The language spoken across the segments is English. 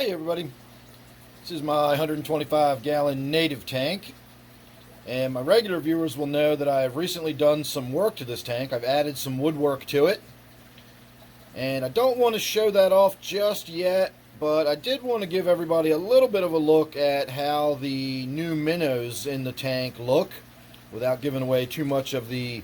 Hey everybody, this is my 125 gallon native tank, and my regular viewers will know that I've recently done some work to this tank. I've added some woodwork to it, and I don't want to show that off just yet, but I did want to give everybody a little bit of a look at how the new minnows in the tank look without giving away too much of the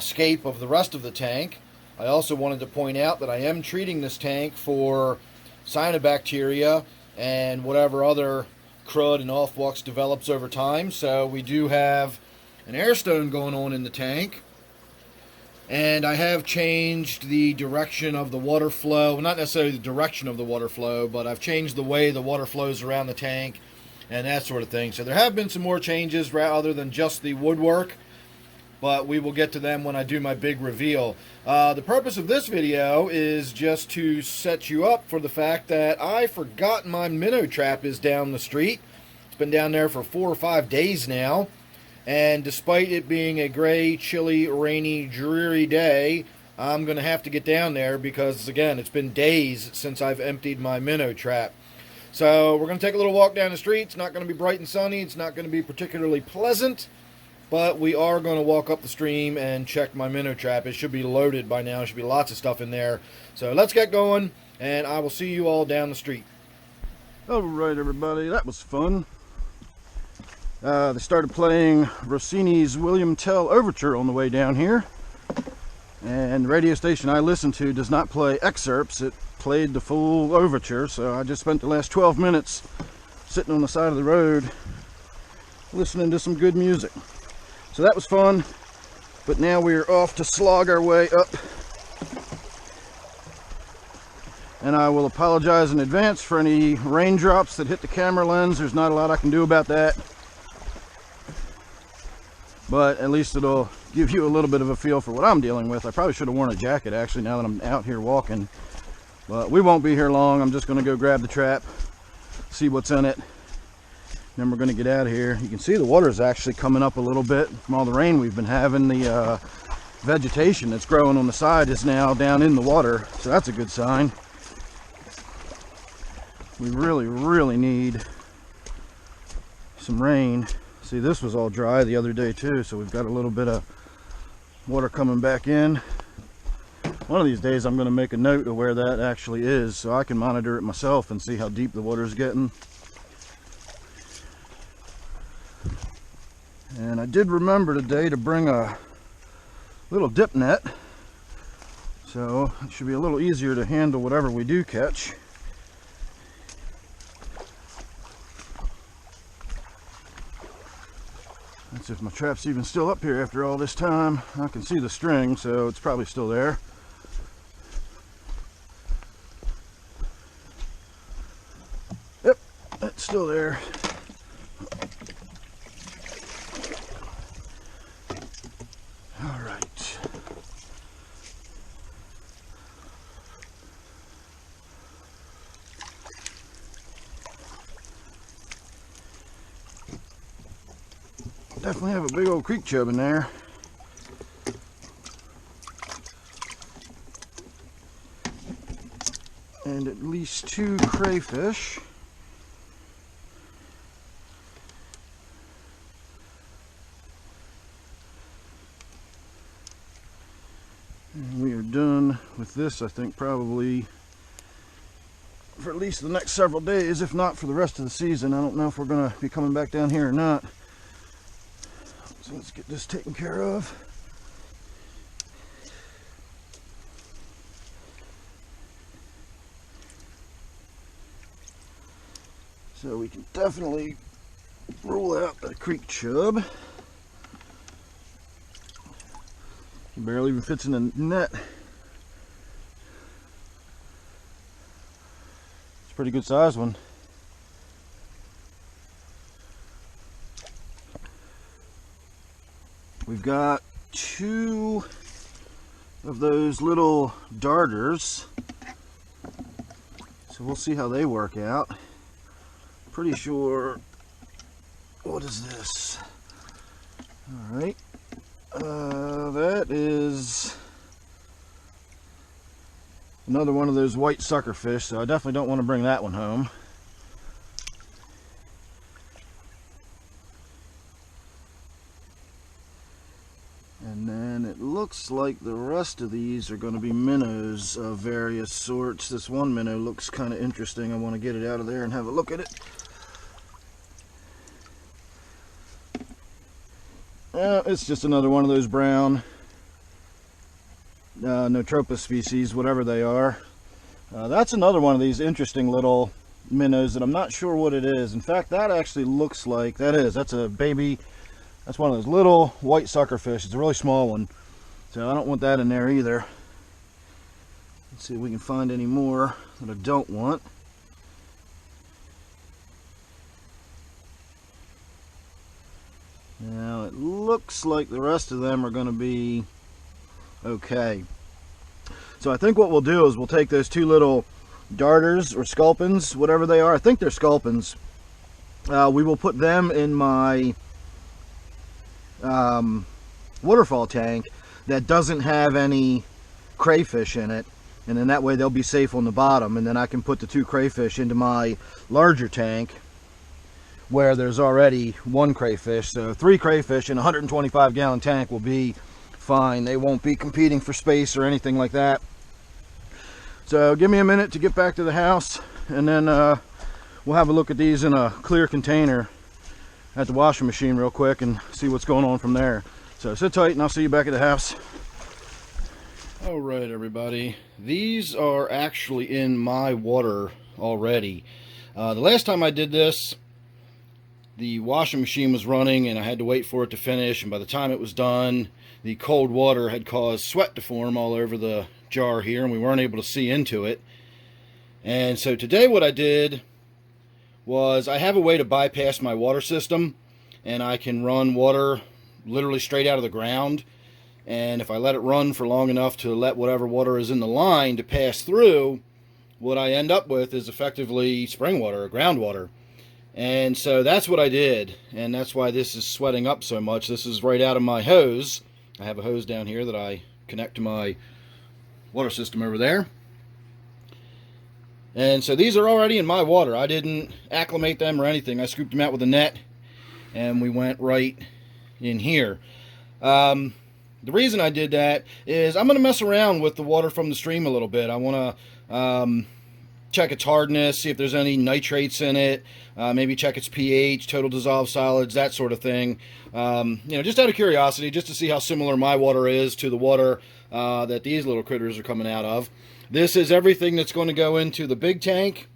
scape of the rest of the tank. I also wanted to point out that I am treating this tank for cyanobacteria and whatever other crud and off-flux develops over time. So we do have an air stone going on in the tank, and I have changed the direction of the water flow. Well, not necessarily the direction of the water flow, but I've changed the way the water flows around the tank and that sort of thing. So there have been some more changes rather than just the woodwork, but we will get to them when I do my big reveal. The purpose of this video is just to set you up for the fact that I forgot my minnow trap is down the street. It's been down there for 4 or 5 days now, and despite it being a gray, chilly, rainy, dreary day, I'm going to have to get down there because, again, it's been days since I've emptied my minnow trap. So we're going to take a little walk down the street. It's not going to be bright and sunny. It's not going to be particularly pleasant. But we are going to walk up the stream and check my minnow trap. It should be loaded by now. There should be lots of stuff in there. So let's get going, and I will see you all down the street. All right, everybody, that was fun. They started playing Rossini's William Tell Overture on the way down here. And the radio station I listen to does not play excerpts. It played the full overture. So I just spent the last 12 minutes sitting on the side of the road listening to some good music. So that was fun, but now we're off to slog our way up. And I will apologize in advance for any raindrops that hit the camera lens. There's not a lot I can do about that. But at least it'll give you a little bit of a feel for what I'm dealing with. I probably should have worn a jacket actually now that I'm out here walking. But we won't be here long. I'm just going to go grab the trap, see what's in it. Then we're going to get out of here. You can see the water is actually coming up a little bit from all the rain we've been having. The vegetation that's growing on the side is now down in the water, so that's a good sign. We really need some rain. See, this was all dry the other day too, so we've got a little bit of water coming back in. One of these days I'm going to make a note of where that actually is so I can monitor it myself and see how deep the water is getting. And I did remember today to bring a little dip net, so it should be a little easier to handle whatever we do catch. That's if my trap's even still up here after all this time. I can see the string, so it's probably still there. Yep, it's still there. Definitely have a big old creek chub in there. And at least 2 crayfish. And we are done with this, I think, probably for at least the next several days, if not for the rest of the season. I don't know if we're going to be coming back down here or not. So let's get this taken care of. So we can definitely rule out the creek chub. He barely even fits in the net. It's a pretty good size one. We've got 2 of those little darters, so we'll see how they work out. Pretty sure, what is this? All right, that is Another one of those white suckerfish, so I definitely don't want to bring that one home. And then it looks like the rest of these are going to be minnows of various sorts. This one minnow looks kind of interesting. I want to get it out of there and have a look at it. It's just another one of those brown Notropis species, whatever they are. That's another one of these interesting little minnows that I'm not sure what it is. In fact, that actually looks like, that's a baby. That's one of those little white suckerfish. It's a really small one, so I don't want that in there either. Let's see if we can find any more that I don't want. Now it looks like the rest of them are going to be okay. So I think what we'll do is we'll take those two little darters or sculpins, whatever they are. I think they're sculpins. We will put them in my waterfall tank that doesn't have any crayfish in it, and then that way they'll be safe on the bottom, and then I can put the two crayfish into my larger tank where there's already one crayfish. So 3 crayfish in a 125 gallon tank will be fine. They won't be competing for space or anything like that. So give me a minute to get back to the house, and then we'll have a look at these in a clear container at the washing machine real quick and see what's going on from there. So sit tight and I'll see you back at the house. All right, everybody. These are actually in my water already. The last time I did this, the washing machine was running and I had to wait for it to finish, and by the time it was done, the cold water had caused sweat to form all over the jar here, and we weren't able to see into it. And so today what I did was, I have a way to bypass my water system, and I can run water literally straight out of the ground. And if I let it run for long enough to let whatever water is in the line to pass through, what I end up with is effectively spring water or groundwater. And so that's what I did, and that's why this is sweating up so much. This is right out of my hose. I have a hose down here that I connect to my water system over there. And so these are already in my water. I didn't acclimate them or anything. I scooped them out with a net and we went right in here. The reason I did that is I'm going to mess around with the water from the stream a little bit. I want to check its hardness, see if there's any nitrates in it, maybe check its pH, total dissolved solids, that sort of thing. Just out of curiosity, just to see how similar my water is to the water that these little critters are coming out of. This is everything that's going to go into the big tank.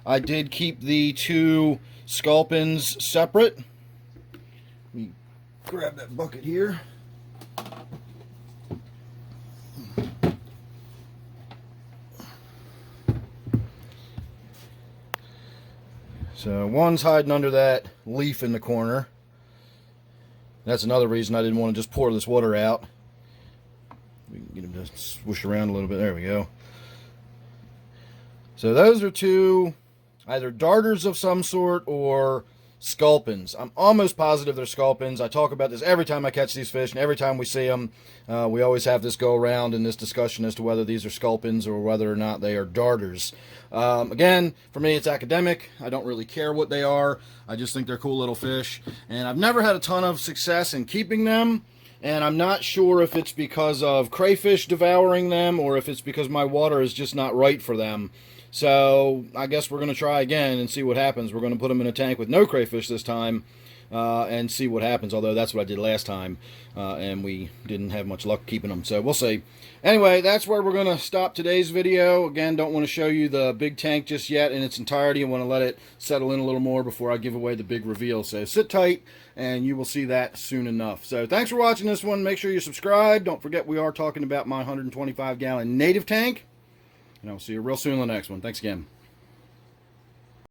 I did keep the 2 Sculpins separate. Let me grab that bucket here. So one's hiding under that leaf in the corner. That's another reason I didn't want to just pour this water out. We can get him to swoosh around a little bit. There we go. So those are 2 either darters of some sort or Sculpins. I'm almost positive they're Sculpins. I talk about this every time I catch these fish, and every time we see them, we always have this go around in this discussion as to whether these are Sculpins or whether or not they are darters. Again, for me, it's academic. I don't really care what they are. I just think they're cool little fish, and I've never had a ton of success in keeping them. And I'm not sure if it's because of crayfish devouring them or if it's because my water is just not right for them. So I guess we're going to try again and see what happens. We're going to put them in a tank with no crayfish this time and see what happens. Although that's what I did last time and we didn't have much luck keeping them. So we'll see. Anyway, that's where we're going to stop today's video. Again, don't want to show you the big tank just yet in its entirety. I want to let it settle in a little more before I give away the big reveal. So sit tight and you will see that soon enough. So thanks for watching this one. Make sure you subscribe. Don't forget we are talking about my 125 gallon native tank. And I'll see you real soon in the next one. Thanks again.